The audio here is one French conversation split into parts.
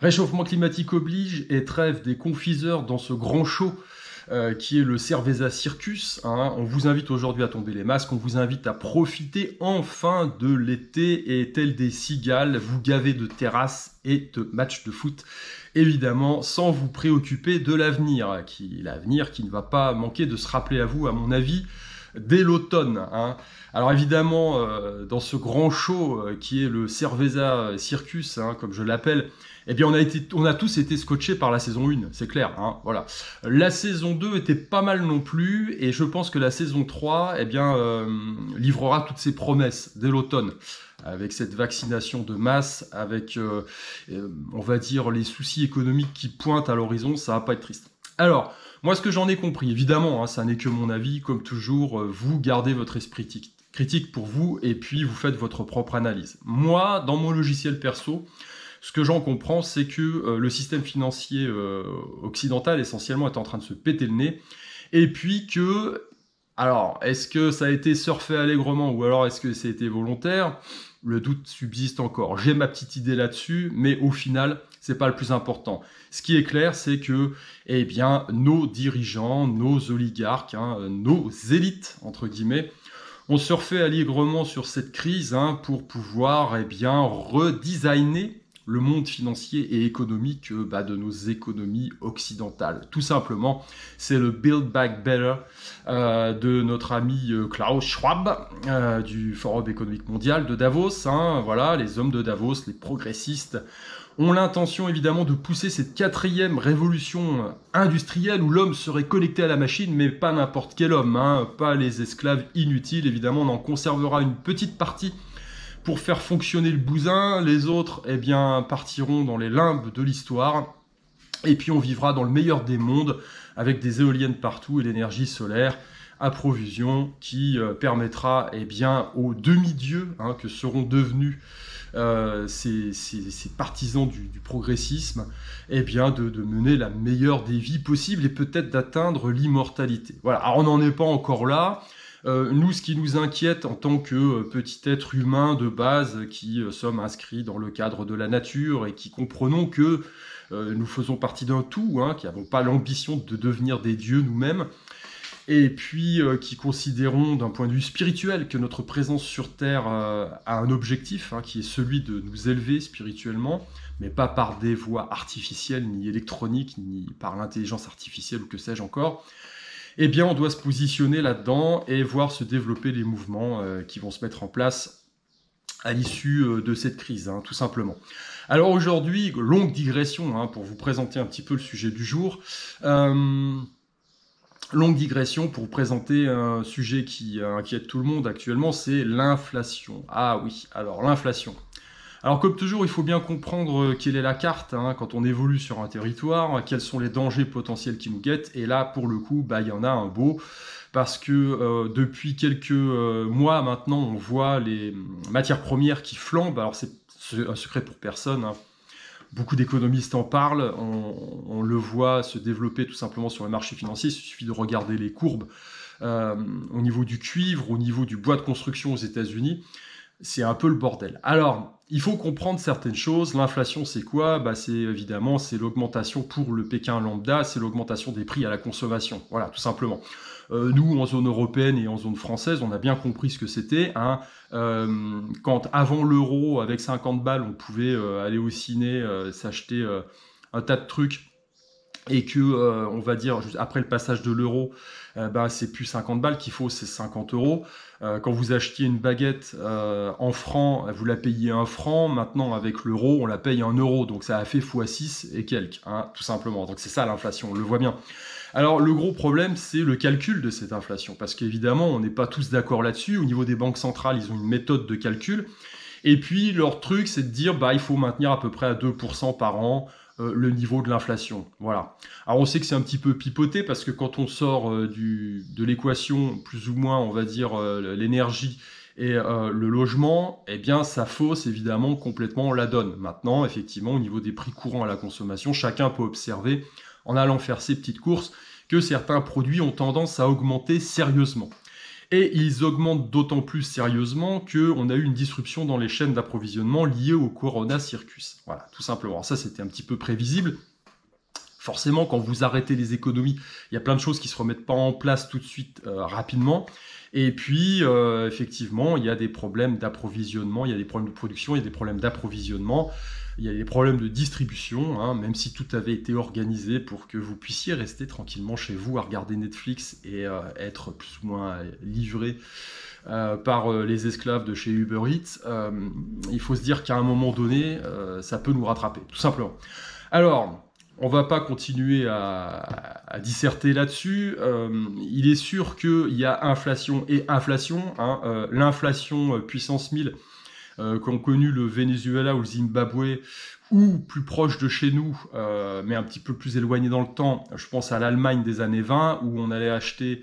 Réchauffement climatique oblige et trêve des confiseurs dans ce grand show qui est le Cerveza Circus. Hein. On vous invite aujourd'hui à tomber les masques, on vous invite à profiter enfin de l'été et tel des cigales, vous gaver de terrasses et de matchs de foot. Évidemment, sans vous préoccuper de l'avenir qui ne va pas manquer de se rappeler à vous, à mon avis, dès l'automne. Hein. Alors évidemment, dans ce grand show qui est le Cerveza Circus, hein, comme je l'appelle, eh bien on a tous été scotchés par la saison 1, c'est clair. Hein, voilà. La saison 2 était pas mal non plus, et je pense que la saison 3 livrera toutes ses promesses dès l'automne. Avec cette vaccination de masse, avec, on va dire, les soucis économiques qui pointent à l'horizon, ça va pas être triste. Alors, moi, ce que j'en ai compris, évidemment, hein, ça n'est que mon avis, comme toujours, vous gardez votre esprit critique pour vous, et puis vous faites votre propre analyse. Moi, dans mon logiciel perso, ce que j'en comprends, c'est que le système financier occidental, essentiellement, est en train de se péter le nez, et puis que... Alors, est-ce que ça a été surfé allègrement, ou alors est-ce que ça a été volontaire ? Le doute subsiste encore. J'ai ma petite idée là-dessus, mais au final, c'est pas le plus important. Ce qui est clair, c'est que, eh bien, nos dirigeants, nos oligarques, hein, nos élites, entre guillemets, ont surfé allègrement sur cette crise hein, pour pouvoir, eh bien, redesigner le monde financier et économique de nos économies occidentales. Tout simplement, c'est le Build Back Better de notre ami Klaus Schwab du Forum économique mondial de Davos. Hein, voilà, les hommes de Davos, les progressistes, ont l'intention évidemment de pousser cette 4e révolution industrielle où l'homme serait connecté à la machine, mais pas n'importe quel homme, hein, pas les esclaves inutiles. Évidemment, on en conservera une petite partie pour faire fonctionner le bousin, les autres eh bien, partiront dans les limbes de l'histoire, et puis on vivra dans le meilleur des mondes, avec des éoliennes partout et l'énergie solaire à profusion qui permettra eh bien, aux demi-dieux hein, que seront devenus ces partisans du progressisme eh bien, de mener la meilleure des vies possibles et peut-être d'atteindre l'immortalité. Voilà. Alors on n'en est pas encore là. Nous, ce qui nous inquiète en tant que petit être humain de base qui sommes inscrits dans le cadre de la nature et qui comprenons que nous faisons partie d'un tout, hein, qui n'avons pas l'ambition de devenir des dieux nous-mêmes, et puis qui considérons d'un point de vue spirituel que notre présence sur Terre a un objectif, hein, qui est celui de nous élever spirituellement, mais pas par des voies artificielles, ni électroniques, ni par l'intelligence artificielle ou que sais-je encore. Eh bien, on doit se positionner là-dedans et voir se développer les mouvements qui vont se mettre en place à l'issue de cette crise, hein, tout simplement. Alors aujourd'hui, longue digression hein, pour vous présenter un petit peu le sujet du jour. Longue digression pour vous présenter un sujet qui inquiète tout le monde actuellement, c'est l'inflation. Ah oui, alors l'inflation. Alors comme toujours, il faut bien comprendre quelle est la carte hein, quand on évolue sur un territoire, quels sont les dangers potentiels qui nous guettent, et là pour le coup, il y en a un beau, parce que depuis quelques mois maintenant, on voit les matières premières qui flambent, alors c'est un secret pour personne, hein. Beaucoup d'économistes en parlent, on le voit se développer tout simplement sur les marchés financiers, il suffit de regarder les courbes au niveau du cuivre, au niveau du bois de construction aux États-Unis, c'est un peu le bordel. Alors, il faut comprendre certaines choses. L'inflation, c'est quoi ? C'est l'augmentation pour le Pékin lambda, c'est l'augmentation des prix à la consommation. Voilà, tout simplement. Nous, en zone européenne et en zone française, on a bien compris ce que c'était. Hein. Quand avant l'euro, avec 50 balles, on pouvait aller au ciné, s'acheter un tas de trucs, et que, on va dire, après le passage de l'euro, c'est plus 50 balles qu'il faut, c'est 50 euros. Quand vous achetiez une baguette en francs, vous la payiez 1 franc. Maintenant, avec l'euro, on la paye 1 euro. Donc, ça a fait x6 et quelques, hein, tout simplement. Donc, c'est ça l'inflation, on le voit bien. Alors, le gros problème, c'est le calcul de cette inflation. Parce qu'évidemment, on n'est pas tous d'accord là-dessus. Au niveau des banques centrales, ils ont une méthode de calcul. Et puis, leur truc, c'est de dire, il faut maintenir à peu près à 2% par an le niveau de l'inflation. Voilà. Alors on sait que c'est un petit peu pipoté parce que quand on sort de l'équation, plus ou moins, on va dire l'énergie et le logement, eh bien ça fausse évidemment complètement la donne. Maintenant, effectivement, au niveau des prix courants à la consommation, chacun peut observer, en allant faire ses petites courses, que certains produits ont tendance à augmenter sérieusement. Et ils augmentent d'autant plus sérieusement qu'on a eu une disruption dans les chaînes d'approvisionnement liées au Corona Circus. Voilà, tout simplement. Alors ça, c'était un petit peu prévisible. Forcément, quand vous arrêtez les économies, il y a plein de choses qui se remettent pas en place tout de suite rapidement. Et puis, effectivement, il y a des problèmes d'approvisionnement, il y a des problèmes de production, il y a des problèmes d'approvisionnement, il y a des problèmes de distribution, hein, même si tout avait été organisé pour que vous puissiez rester tranquillement chez vous à regarder Netflix et être plus ou moins livré par les esclaves de chez Uber Eats. Il faut se dire qu'à un moment donné, ça peut nous rattraper, tout simplement. Alors, on va pas continuer à disserter là-dessus. Il est sûr qu'il y a inflation et inflation. Hein. L'inflation puissance 1000 qu'ont connu le Venezuela ou le Zimbabwe, ou plus proche de chez nous, mais un petit peu plus éloigné dans le temps. Je pense à l'Allemagne des années 20, où on allait acheter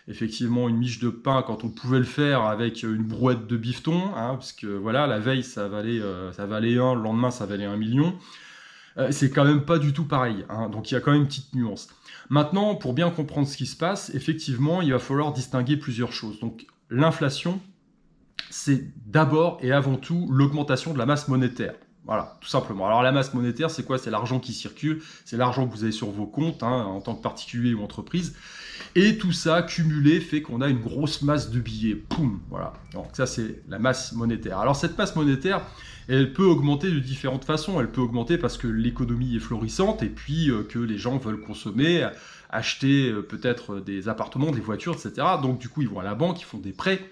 effectivement une miche de pain quand on pouvait le faire avec une brouette de bifton, hein, parce que voilà, la veille ça valait 1, le lendemain ça valait 1 million. C'est quand même pas du tout pareil, hein, donc il y a quand même une petite nuance. Maintenant, pour bien comprendre ce qui se passe, effectivement, il va falloir distinguer plusieurs choses. Donc l'inflation, c'est d'abord et avant tout l'augmentation de la masse monétaire. Voilà, tout simplement. Alors la masse monétaire, c'est quoi? C'est l'argent qui circule, c'est l'argent que vous avez sur vos comptes, hein, en tant que particulier ou entreprise. Et tout ça, cumulé, fait qu'on a une grosse masse de billets. Poum, voilà. Donc ça, c'est la masse monétaire. Alors cette masse monétaire, elle peut augmenter de différentes façons. Elle peut augmenter parce que l'économie est florissante et puis que les gens veulent consommer, acheter peut-être des appartements, des voitures, etc. Donc du coup, ils vont à la banque, ils font des prêts.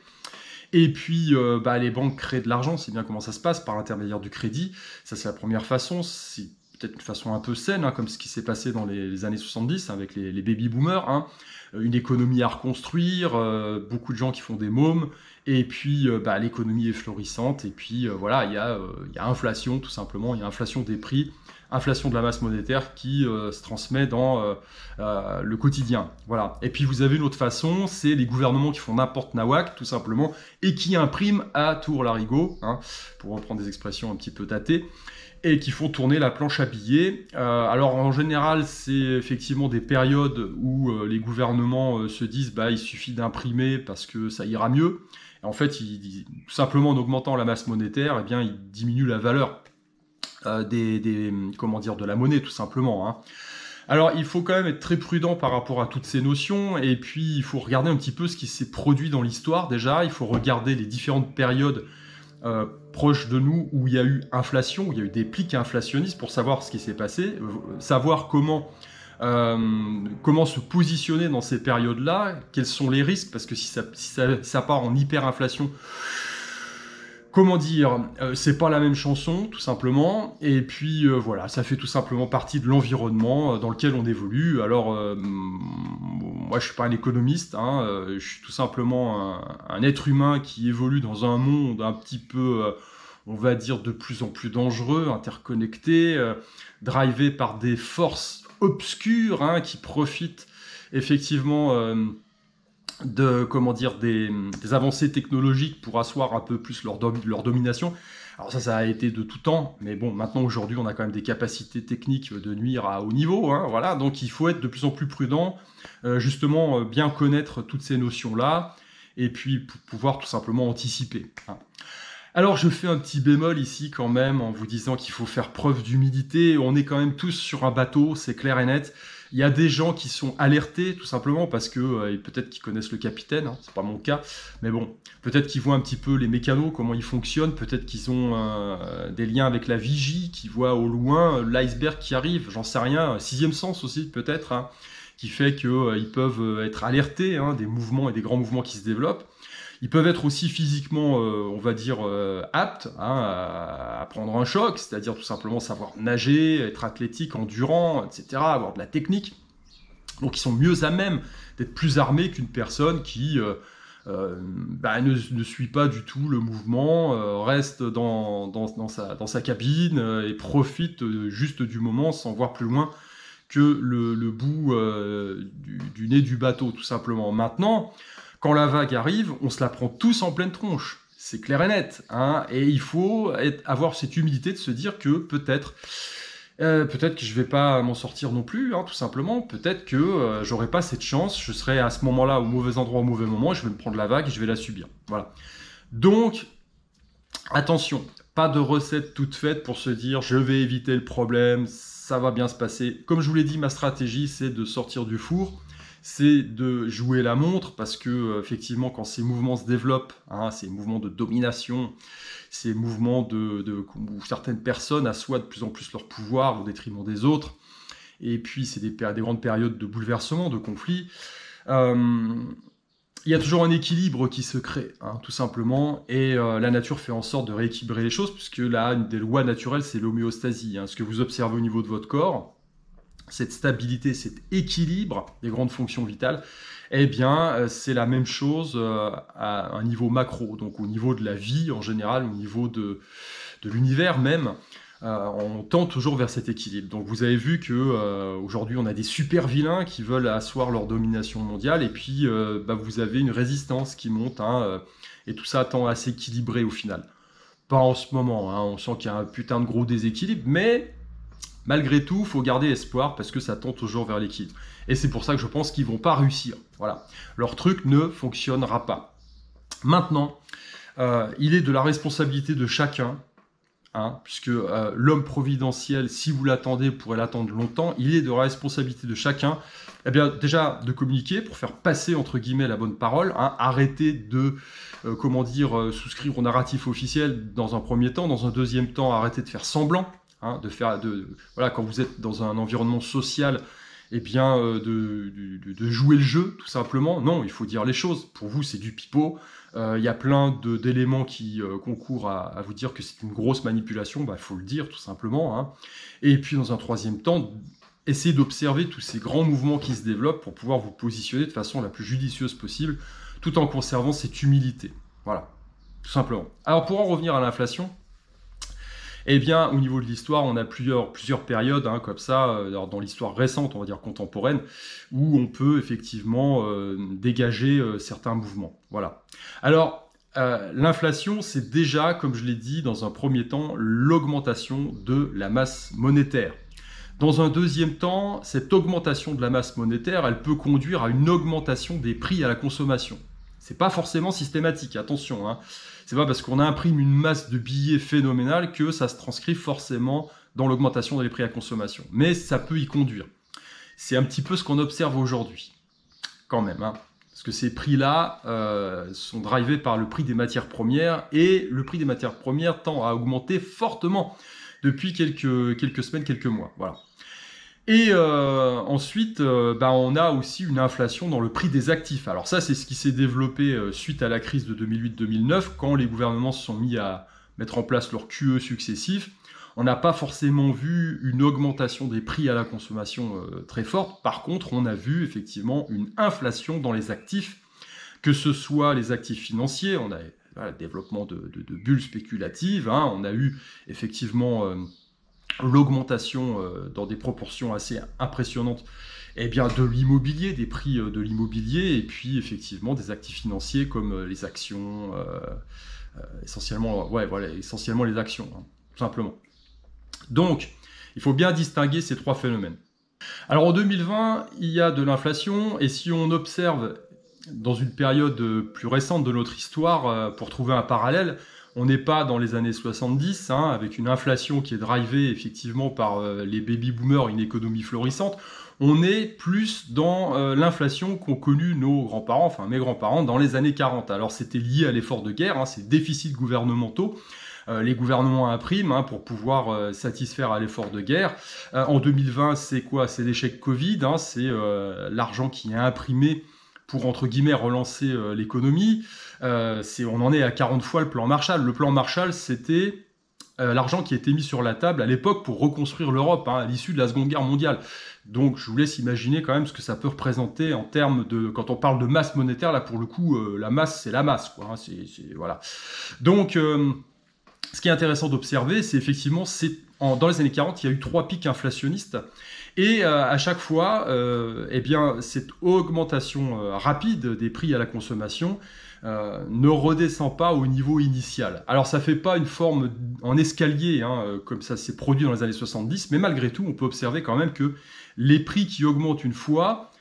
Et puis, les banques créent de l'argent, c'est bien comment ça se passe, par l'intermédiaire du crédit. Ça, c'est la première façon. C'est peut-être une façon un peu saine, hein, comme ce qui s'est passé dans les années 70 avec les baby-boomers. Hein. Une économie à reconstruire, beaucoup de gens qui font des mômes, et puis l'économie est florissante, et puis voilà, il y a inflation, tout simplement, il y a inflation des prix, inflation de la masse monétaire qui se transmet dans le quotidien. Voilà. Et puis vous avez une autre façon, c'est les gouvernements qui font n'importe nawak, tout simplement, et qui impriment à tour larigot, hein, pour reprendre des expressions un petit peu tâtées, et qui font tourner la planche à billets. Alors en général, c'est effectivement des périodes où les gouvernements se disent il suffit d'imprimer parce que ça ira mieux. Et en fait, tout simplement en augmentant la masse monétaire, eh bien, ils diminuent la valeur de la monnaie, tout simplement. Hein. Alors, il faut quand même être très prudent par rapport à toutes ces notions, et puis il faut regarder un petit peu ce qui s'est produit dans l'histoire déjà. Il faut regarder les différentes périodes proches de nous où il y a eu inflation, où il y a eu des pics inflationnistes pour savoir ce qui s'est passé, savoir comment se positionner dans ces périodes-là, quels sont les risques, parce que si ça part en hyperinflation, c'est pas la même chanson, tout simplement. Et puis voilà, ça fait tout simplement partie de l'environnement dans lequel on évolue. Alors, moi, je suis pas un économiste, hein, je suis tout simplement un être humain qui évolue dans un monde un petit peu, on va dire, de plus en plus dangereux, interconnecté, drivé par des forces obscures, hein, qui profitent effectivement des avancées technologiques pour asseoir un peu plus leur domination. Alors ça a été de tout temps, mais bon, maintenant aujourd'hui, on a quand même des capacités techniques de nuire à haut niveau, hein, voilà, donc il faut être de plus en plus prudent, justement bien connaître toutes ces notions-là, et puis pour pouvoir tout simplement anticiper. Hein. Alors je fais un petit bémol ici quand même en vous disant qu'il faut faire preuve d'humilité. On est quand même tous sur un bateau, c'est clair et net. Il y a des gens qui sont alertés tout simplement parce que peut-être qu'ils connaissent le capitaine, hein, c'est pas mon cas, mais bon, peut-être qu'ils voient un petit peu les mécanos, comment ils fonctionnent, peut-être qu'ils ont des liens avec la vigie, qui voient au loin l'iceberg qui arrive, j'en sais rien, sixième sens aussi peut-être, hein, qui fait qu'ils peuvent être alertés, hein, des mouvements et des grands mouvements qui se développent. Ils peuvent être aussi physiquement, on va dire, aptes, hein, à prendre un choc, c'est-à-dire tout simplement savoir nager, être athlétique, endurant, etc., avoir de la technique. Donc ils sont mieux à même d'être plus armés qu'une personne qui ne suit pas du tout le mouvement, reste dans sa cabine et profite juste du moment sans voir plus loin que le bout du nez du bateau, tout simplement. Maintenant, quand la vague arrive, on se la prend tous en pleine tronche. C'est clair et net. Hein, et il faut avoir cette humilité de se dire que peut-être, Peut-être que je vais pas m'en sortir non plus, hein, tout simplement. Peut-être que j'aurai pas cette chance. Je serai à ce moment-là au mauvais endroit au mauvais moment. Je vais me prendre la vague et je vais la subir. Voilà. Donc, attention, pas de recette toute faite pour se dire je vais éviter le problème, ça va bien se passer. Comme je vous l'ai dit, ma stratégie, c'est de sortir du four, c'est de jouer la montre, parce que effectivement, quand ces mouvements se développent, hein, ces mouvements de domination, ces mouvements où certaines personnes assoient de plus en plus leur pouvoir au détriment des autres, et puis c'est des grandes périodes de bouleversement, de conflits. Il y a toujours un équilibre qui se crée, hein, tout simplement, et la nature fait en sorte de rééquilibrer les choses, puisque là, une des lois naturelles, c'est l'homéostasie. Hein, ce que vous observez au niveau de votre corps, cette stabilité, cet équilibre des grandes fonctions vitales, eh bien, c'est la même chose à un niveau macro, donc au niveau de la vie en général, au niveau de l'univers même. On tend toujours vers cet équilibre. Donc vous avez vu que aujourd'hui on a des super vilains qui veulent asseoir leur domination mondiale, et puis vous avez une résistance qui monte, hein, et tout ça tend à s'équilibrer au final. Pas en ce moment, hein, on sent qu'il y a un putain de gros déséquilibre, mais malgré tout, il faut garder espoir parce que ça tend toujours vers l'équilibre. Et c'est pour ça que je pense qu'ils vont pas réussir. Voilà, leur truc ne fonctionnera pas. Maintenant, il est de la responsabilité de chacun. Hein, puisque l'homme providentiel, si vous l'attendez, vous pourrez l'attendre longtemps, il est de la responsabilité de chacun, eh bien, déjà de communiquer pour faire passer entre guillemets la bonne parole, hein, arrêter de souscrire au narratif officiel dans un premier temps, dans un deuxième temps, arrêter de faire semblant, hein, voilà, quand vous êtes dans un environnement social, eh bien, de jouer le jeu, tout simplement. Non, il faut dire les choses. Pour vous, c'est du pipeau. Il y a plein d'éléments qui concourent à vous dire que c'est une grosse manipulation. Il faut le dire, tout simplement. Hein. Et puis, dans un troisième temps, essayez d'observer tous ces grands mouvements qui se développent pour pouvoir vous positionner de façon la plus judicieuse possible, tout en conservant cette humilité. Voilà, tout simplement. Alors, pour en revenir à l'inflation, eh bien, au niveau de l'histoire, on a plusieurs périodes, hein, comme ça, dans l'histoire récente, on va dire contemporaine, où on peut effectivement dégager certains mouvements. Voilà. Alors, l'inflation, c'est déjà, comme je l'ai dit, dans un premier temps, l'augmentation de la masse monétaire. Dans un deuxième temps, cette augmentation de la masse monétaire, elle peut conduire à une augmentation des prix à la consommation. C'est pas forcément systématique, attention, hein. C'est pas parce qu'on imprime une masse de billets phénoménale que ça se transcrit forcément dans l'augmentation des prix à consommation. Mais ça peut y conduire. C'est un petit peu ce qu'on observe aujourd'hui, quand même, hein. Parce que ces prix-là sont drivés par le prix des matières premières, et le prix des matières premières tend à augmenter fortement depuis quelques semaines, quelques mois. Voilà. Et ensuite, on a aussi une inflation dans le prix des actifs. Alors ça, c'est ce qui s'est développé suite à la crise de 2008-2009, quand les gouvernements se sont mis à mettre en place leurs QE successifs. On n'a pas forcément vu une augmentation des prix à la consommation très forte. Par contre, on a vu effectivement une inflation dans les actifs, que ce soit les actifs financiers, on a le développement de bulles spéculatives, hein, on a eu effectivement l'augmentation dans des proportions assez impressionnantes, eh bien, de l'immobilier, des prix de l'immobilier, et puis effectivement des actifs financiers comme les actions, essentiellement les actions, hein, tout simplement. Donc, il faut bien distinguer ces trois phénomènes. Alors en 2020, il y a de l'inflation, et si on observe dans une période plus récente de notre histoire, pour trouver un parallèle, on n'est pas dans les années 70, hein, avec une inflation qui est drivée effectivement par les baby-boomers, une économie florissante. On est plus dans l'inflation qu'ont connu nos grands-parents, enfin mes grands-parents, dans les années 40. Alors c'était lié à l'effort de guerre, hein, ces déficits gouvernementaux. Les gouvernements impriment, hein, pour pouvoir satisfaire à l'effort de guerre. En 2020, c'est quoi? C'est l'échec Covid, hein, c'est l'argent qui est imprimé pour, entre guillemets, relancer l'économie. On en est à 40 fois le plan Marshall. Le plan Marshall, c'était l'argent qui a été mis sur la table à l'époque pour reconstruire l'Europe, hein, à l'issue de la Seconde Guerre mondiale. Donc je vous laisse imaginer quand même ce que ça peut représenter en termes de... Quand on parle de masse monétaire, là pour le coup, la masse, c'est la masse, quoi, hein, voilà. Donc... ce qui est intéressant d'observer, c'est effectivement, dans les années 40, il y a eu 3 pics inflationnistes. Et à chaque fois, cette augmentation rapide des prix à la consommation ne redescend pas au niveau initial. Alors ça fait pas une forme en escalier, hein, comme ça s'est produit dans les années 70, mais malgré tout, on peut observer quand même que les prix qui augmentent une fois,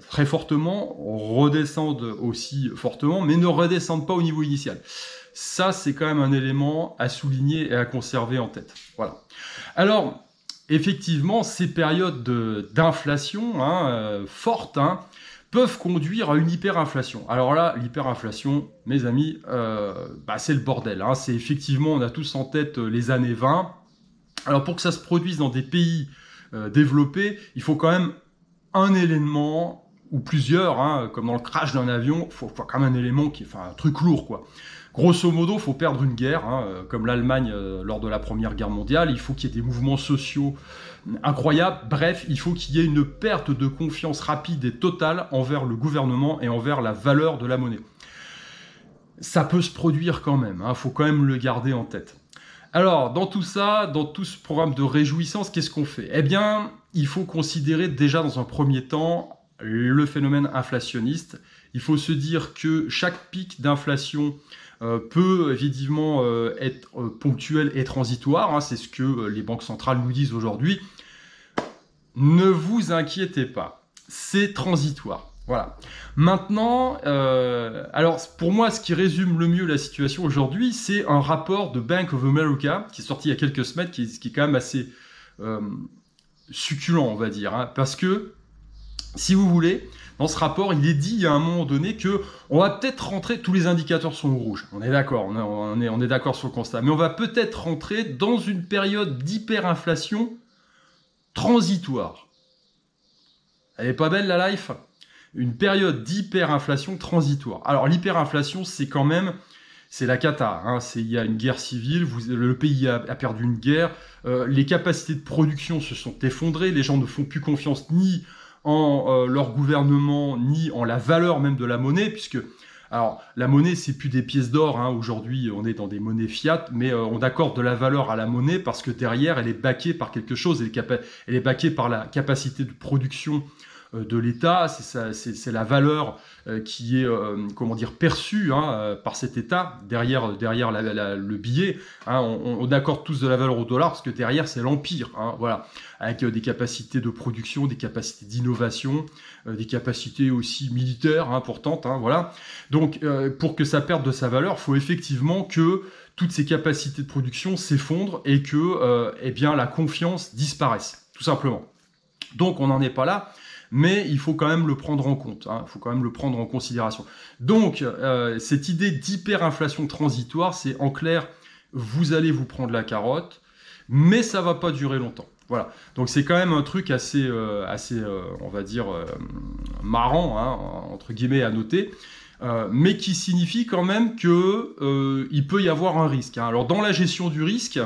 très fortement, redescendent aussi fortement, mais ne redescendent pas au niveau initial. Ça, c'est quand même un élément à souligner et à conserver en tête. Voilà. Alors, effectivement, ces périodes d'inflation forte peuvent conduire à une hyperinflation. Alors là, l'hyperinflation, mes amis, c'est le bordel. C'est effectivement, on a tous en tête les années 20. Alors pour que ça se produise dans des pays développés, il faut quand même un élément, ou plusieurs, comme dans le crash d'un avion, il faut quand même un élément qui est un truc lourd, quoi. Grosso modo, il faut perdre une guerre, comme l'Allemagne lors de la Première Guerre mondiale. Il faut qu'il y ait des mouvements sociaux incroyables. Bref, il faut qu'il y ait une perte de confiance rapide et totale envers le gouvernement et envers la valeur de la monnaie. Ça peut se produire quand même, faut quand même le garder en tête. Alors, dans tout ça, dans tout ce programme de réjouissance, qu'est-ce qu'on fait? Eh bien, il faut considérer déjà dans un premier temps le phénomène inflationniste. Il faut se dire que chaque pic d'inflation peut évidemment être ponctuel et transitoire. C'est ce que les banques centrales nous disent aujourd'hui. Ne vous inquiétez pas, c'est transitoire. Voilà. Maintenant, alors pour moi, ce qui résume le mieux la situation aujourd'hui, c'est un rapport de Bank of America qui est sorti il y a quelques semaines, qui est quand même assez succulent, on va dire, parce que si vous voulez, dans ce rapport, il est dit à un moment donné que on va peut-être rentrer, tous les indicateurs sont au rouge, on est d'accord, on est d'accord sur le constat, mais on va peut-être rentrer dans une période d'hyperinflation transitoire. Elle est pas belle la life? Une période d'hyperinflation transitoire. Alors l'hyperinflation, c'est quand même, c'est la cata. Il y a une guerre civile, le pays a perdu une guerre, les capacités de production se sont effondrées, les gens ne font plus confiance ni en leur gouvernement, ni en la valeur même de la monnaie, puisque alors la monnaie, c'est plus des pièces d'or. Aujourd'hui, on est dans des monnaies fiat, mais on accorde de la valeur à la monnaie parce que derrière, elle est backée par quelque chose, elle est backée par la capacité de production de l'État, c'est la valeur qui est perçue par cet État derrière le billet. On accorde tous de la valeur au dollar parce que derrière c'est l'empire, voilà, avec des capacités de production, des capacités d'innovation, des capacités aussi militaires importantes, voilà. Donc pour que ça perde de sa valeur, il faut effectivement que toutes ces capacités de production s'effondrent et que la confiance disparaisse, tout simplement. Donc on n'en est pas là. Mais il faut quand même le prendre en compte, il faut quand même le prendre en considération. Donc, cette idée d'hyperinflation transitoire, c'est en clair, vous allez vous prendre la carotte, mais ça va pas durer longtemps. Voilà. Donc c'est quand même un truc assez on va dire, marrant, entre guillemets, à noter, mais qui signifie quand même que il peut y avoir un risque. Alors dans la gestion du risque,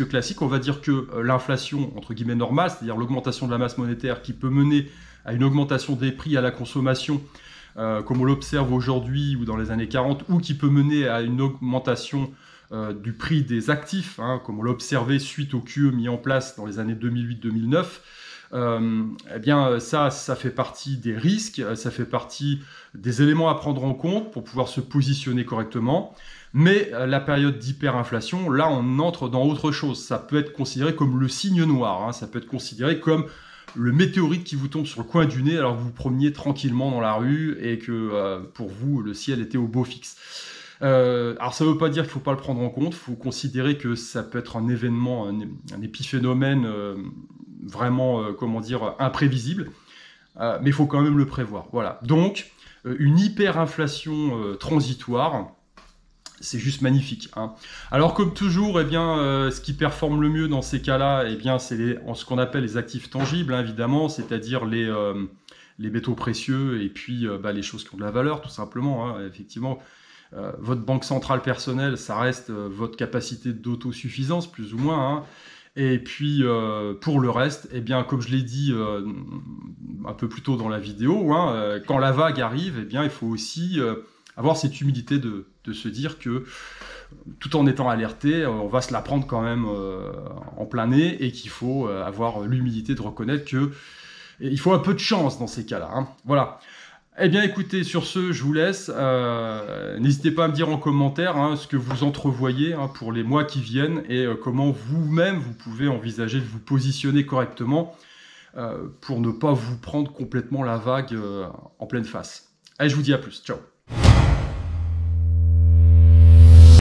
classique, on va dire que l'inflation, entre guillemets, normale, c'est-à-dire l'augmentation de la masse monétaire qui peut mener à une augmentation des prix à la consommation, comme on l'observe aujourd'hui ou dans les années 40, ou qui peut mener à une augmentation du prix des actifs, comme on l'a observé suite au QE mis en place dans les années 2008-2009, ça fait partie des risques, ça fait partie des éléments à prendre en compte pour pouvoir se positionner correctement. Mais la période d'hyperinflation, là, on entre dans autre chose. Ça peut être considéré comme le signe noir. Ça peut être considéré comme le météorite qui vous tombe sur le coin du nez alors que vous vous promeniez tranquillement dans la rue et que pour vous, le ciel était au beau fixe. Alors ça ne veut pas dire qu'il ne faut pas le prendre en compte. Il faut considérer que ça peut être un événement, un épiphénomène vraiment, imprévisible. Mais il faut quand même le prévoir. Voilà. Donc, une hyperinflation transitoire, c'est juste magnifique. Alors comme toujours, ce qui performe le mieux dans ces cas-là, c'est ce qu'on appelle les actifs tangibles, évidemment, c'est-à-dire les métaux précieux et puis les choses qui ont de la valeur, tout simplement. Effectivement, votre banque centrale personnelle, ça reste votre capacité d'autosuffisance, plus ou moins. Et puis pour le reste, comme je l'ai dit un peu plus tôt dans la vidéo, quand la vague arrive, il faut aussi avoir cette humilité de se dire que tout en étant alerté, on va se la prendre quand même en plein nez et qu'il faut avoir l'humilité de reconnaître qu'il faut un peu de chance dans ces cas-là. Voilà. Eh bien écoutez, sur ce, je vous laisse. N'hésitez pas à me dire en commentaire ce que vous entrevoyez pour les mois qui viennent et comment vous-même vous pouvez envisager de vous positionner correctement pour ne pas vous prendre complètement la vague en pleine face. Allez, je vous dis à plus. Ciao.